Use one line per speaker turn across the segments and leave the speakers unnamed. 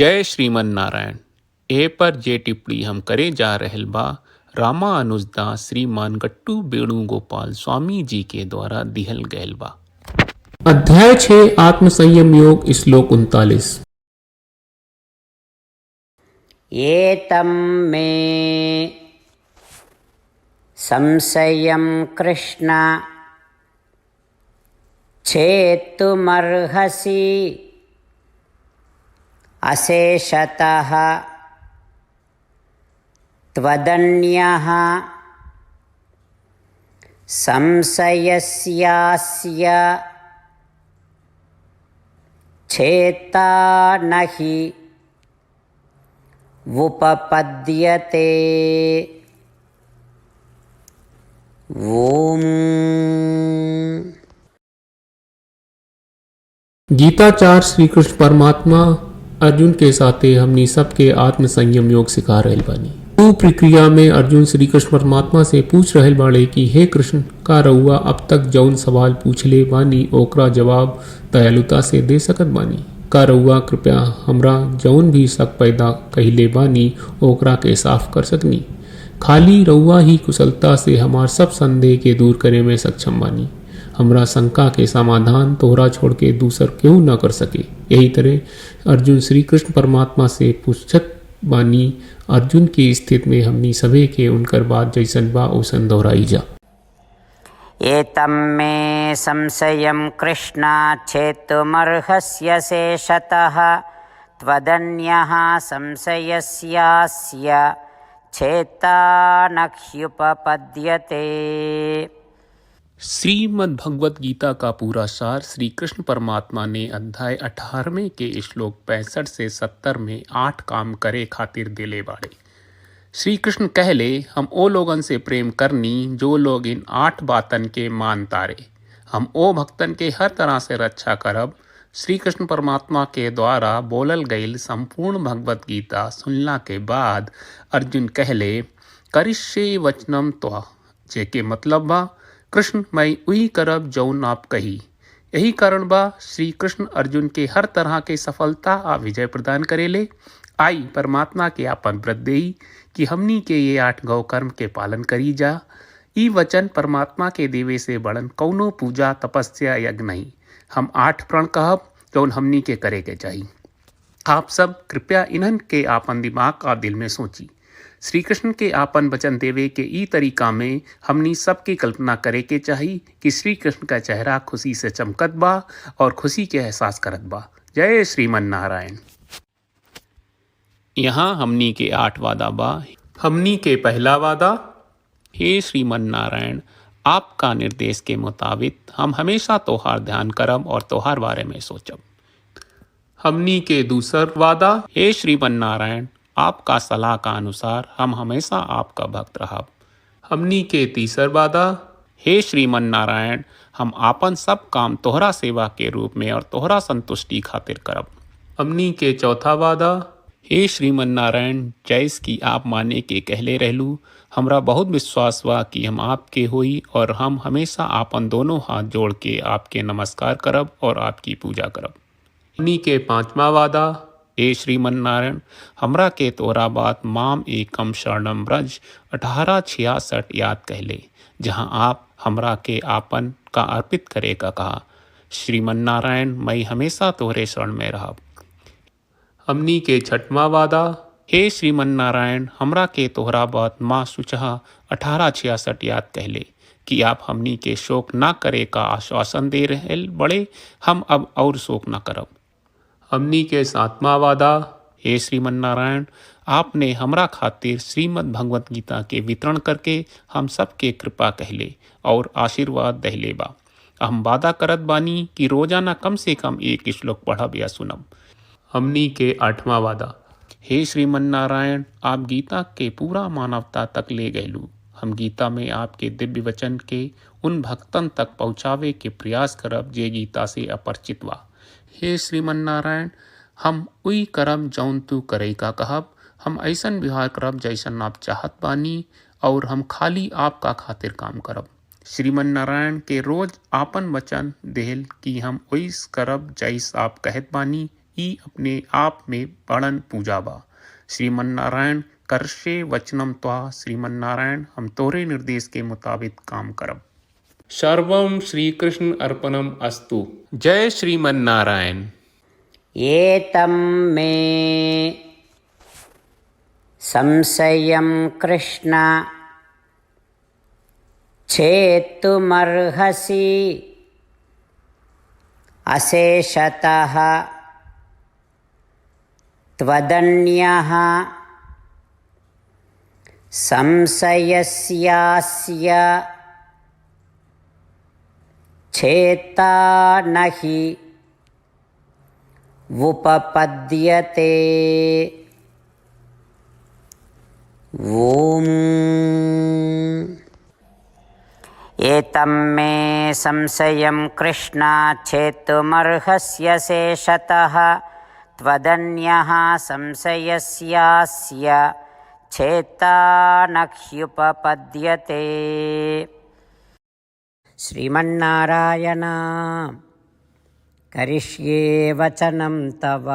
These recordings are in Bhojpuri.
जय श्रीमन नारायण। ए पर जे टिप्पणी हम करे जा रहल बा रामानुजदास श्रीमान गट्टू वेणुगोपाल स्वामी जी के द्वारा दिहल गयल बा।
अध्याय 6 आत्मसंयम योग श्लोक 39।
एतं मे संशयं कृष्ण छेत्तुमर्हसि अशेषतः त्वदन्यः संशयस्यास्य छेत्ता न हि उपपद्यते। ओम।
गीताचार्य श्री कृष्ण परमात्मा अर्जुन के साथे हमनी सबके आत्म संयम योग सिखा रहल बानी। तू प्रक्रिया में अर्जुन श्री कृष्ण परमात्मा से पूछ रहल बाड़े कि हे कृष्ण, का रउआ अब तक जौन सवाल पूछले बानी ओकरा जवाब दयालुता से दे सकत बानी? का रउआ कृपया हमरा जौन भी शक पैदा कहिले बानी ओकरा के साफ कर सकनी? खाली रउआ ही कुशलता से हमार सब संदेह के दूर करे में सक्षम बानी। हमरा शंका के समाधान तोहरा छोड़ के दूसर क्यों न कर सके। यही तरह अर्जुन श्री कृष्ण परमात्मा से पूछत बानी। अर्जुन की स्थिति में हमनी सभे के उनकर बात जैसन बा ओसन दोहराई जा।
एतं मे संशयं कृष्ण छेत्तुमर्हस्य शेषतः त्वदन्यः संशयस्यास्य छेत्ता न ह्युपपद्यते।
श्रीमद् भगवत गीता का पूरा सार श्री कृष्ण परमात्मा ने अध्याय 18वें के श्लोक 65 से 70 में 8 काम करे खातिर दिले बाड़े। श्री कृष्ण कहले, हम ओ लोगन से प्रेम करनी जो लोग इन 8 बातन के मान तारे। हम ओ भक्तन के हर तरह से रक्षा करब। श्री कृष्ण परमात्मा के द्वारा बोलल गईल संपूर्ण भगवत गीता सुनला के बाद अर्जुन कहले, करिष्ये वचनम त्वा, जेके मतलब बा कृष्ण मैं उही करब जौन आप कही। यही कारण बा श्री कृष्ण अर्जुन के हर तरह के सफलता आ विजय प्रदान करेले। आई परमात्मा के आपन व्रत देई कि हमनी के ये 8 गौ कर्म के पालन करी जा। ई वचन परमात्मा के देवे से बड़न कौनो पूजा तपस्या यज्ञ नहीं। हम 8 प्रण कहब जौन हमनी के करे के चाहिए। आप सब कृपया इन्हन के आपन दिमाग और दिल में सोची। श्री कृष्ण के आपन वचन देवे के ई तरीका में हमनी सबकी कल्पना करे के चाहिए कि श्री कृष्ण का चेहरा खुशी से चमकत बा और खुशी के एहसास करत बा। जय श्रीमन नारायण। यहाँ हमनी के 8 वादा बा। हमनी के पहला वादा, हे श्रीमन नारायण, आपका निर्देश के मुताबिक हम हमेशा तोहार ध्यान करब और तोहार बारे में सोचब। हमनी के दूसर वादा, हे श्रीमन नारायण, आपका सलाह का अनुसार हम हमेशा आपका भक्त रहब। हमनी के तीसर वादा, हे श्रीमन नारायण, हम आपन सब काम तोहरा सेवा के रूप में और तोहरा संतुष्टि खातिर करब। हमनी के चौथा वादा, हे श्रीमन नारायण, जैस की आप माने के कहले रहलू, हमरा बहुत विश्वास बा कि हम आपके होई और हम हमेशा आपन दोनों हाथ जोड़ के आपके नमस्कार करब और आपकी पूजा करब। हमनी के पांचवा वादा, हे श्रीमन नारायण, हमरा के तोरा बात माम एकम शरणम ब्रज 1866 याद कहले, जहां आप हमरा के आपन का अर्पित करे का कहा। श्रीमन नारायण, मैं हमेशा तोहरे शरण में रहब। हमनी के छठवां वादा, हे श्रीमन नारायण, हमरा के तोहरा बात माँ सुचहा 1866 याद कहले कि आप हमनी के शोक ना करे का आश्वासन दे रहे बड़े। हम अब और शोक ना करब। हमनी के 7वां वादा, हे श्रीमन नारायण, आपने हमरा खातिर श्रीमद् भगवत गीता के वितरण करके हम सबके कृपा कहले और आशीर्वाद दहले बा। हम वादा करत बानी कि रोजाना कम से कम 1 श्लोक पढ़ब या सुनब। हमनी के 8वां वादा, हे श्रीमन नारायण, आप गीता के पूरा मानवता तक ले गयलू। हम गीता में आपके दिव्य वचन के उन भक्तन तक पहुँचावे के प्रयास करब जे गीता से अपरिचित बा। हे श्रीमन नारायण, हम उई करब जौन तू करे का कहब। हम ऐसन व्यवहार करब जैसन आप चाहत बानी और हम खाली आपका खातिर काम करब। श्रीमन नारायण के रोज आपन वचन देहल कि हम ओइस करब जैस आप कहत बानी। ई अपने आप में बड़न पूजा बा। श्रीमन्नारायण करशे वचनम त्वा, श्रीमन्नारायण हम तोरे निर्देश के मुताबिक काम करब। सर्वम श्री कृष्ण अर्पणम अस्तु। जय श्रीमन्नारायण।
एतं मे संशयं कृष्ण छेत्तुमर्हसि अशेषतः त्वदन्यः संशयस्यास्य छेत्ता न हि उपपद्यते। ॐ एतं मे संशयं कृष्ण छेत्तुमर्हस्य शेषतः त्वदन्यः संशयस्यास्य छेत्ता न ह्युपपद्यते। श्रीमन्नारायण करिष्ये वचनं तव।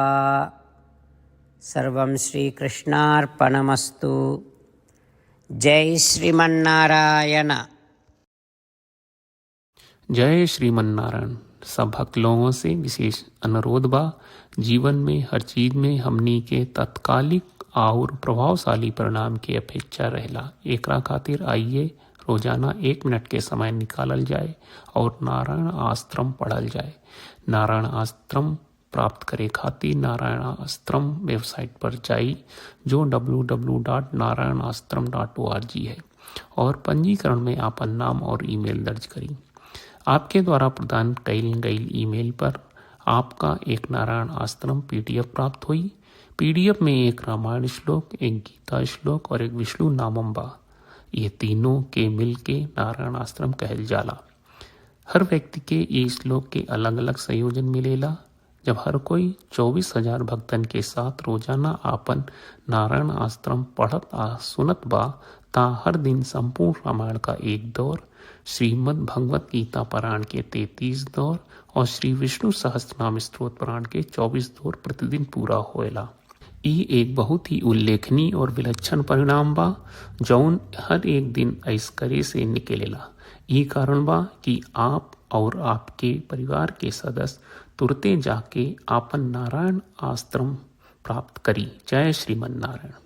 सर्वं श्रीकृष्णार्पणमस्तु। जय श्रीमन्नारायण।
जय श्रीमन्नारायण। सब भक्त लोगों से विशेष अनुरोध बा, जीवन में हर चीज में हमनी के तत्कालिक और प्रभावशाली परिणाम की अपेक्षा रहेला। एकरा खातिर आइए रोजाना 1 मिनट के समय निकालल जाए और नारायण आश्रम पढ़ल जाए। नारायण आश्रम प्राप्त करे खातिर नारायण आश्रम वेबसाइट पर जाई, जो www.narayanashram.org है, और पंजीकरण में आपन नाम और ईमेल दर्ज करी। आपके द्वारा प्रदान कईल गई ईमेल पर आपका एक नारायण आश्रम PDF प्राप्त हुई। PDF में एक रामायण श्लोक, एक गीता श्लोक और एक विष्णु नामम बा। ये तीनों के मिल के नारायण आश्रम कहल जाला। हर व्यक्ति के ये श्लोक के अलग अलग संयोजन मिलेला। जब हर कोई 24,000 भक्तन के साथ रोजाना आपन नारायण आश्रम पढ़त आ सुनत बा, ता हर दिन संपूर्ण रामायण का 1 दौर, श्रीमद् भगवत गीता पारायण के 33 दौर और श्री विष्णु सहस्त्रनाम स्तोत्र पारायण के 24 दौर प्रतिदिन पूरा होएला। ई एक बहुत ही उल्लेखनीय और विलक्षण परिणाम बा, जौन हर एक दिन ऐस करे से निकलेला। ई कारण बा कि आप और आपके परिवार के सदस्य तुरते जाके आपन नारायण आश्रम प्राप्त करी। जय श्रीमन्नारायण।